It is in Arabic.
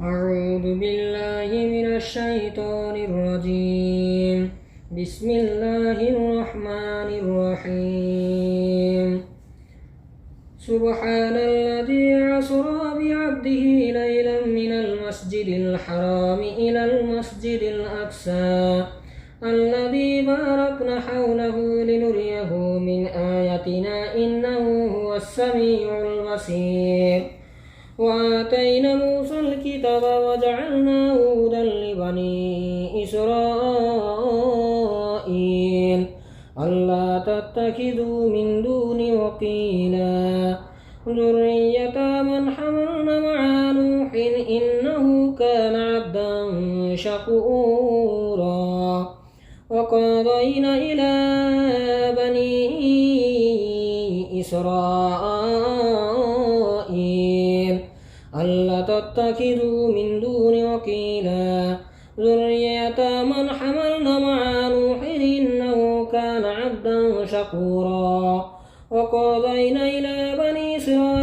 أعوذ بالله من الشيطان الرجيم. بسم الله الرحمن الرحيم. سبحان الذي أسرى بعبده ليلا من المسجد الحرام إلى المسجد الأقصى الذي باركنا حوله لنريه من آياتنا إنه هو السميع البصير. وآتينا موسى الكتاب وجعلناه هدى لبني إسرائيل ألا تتخذوا من دوني وكيلا ذرية من حملنا مع نوح إنه كان عبدا شكورا. وقضينا إلى بني إسرائيل ألا تتخذوا من دوني وكيلا ذرية من حملنا مع نوح إنه كان عبدا شكورا. وقضينا إلى بني إسرائيل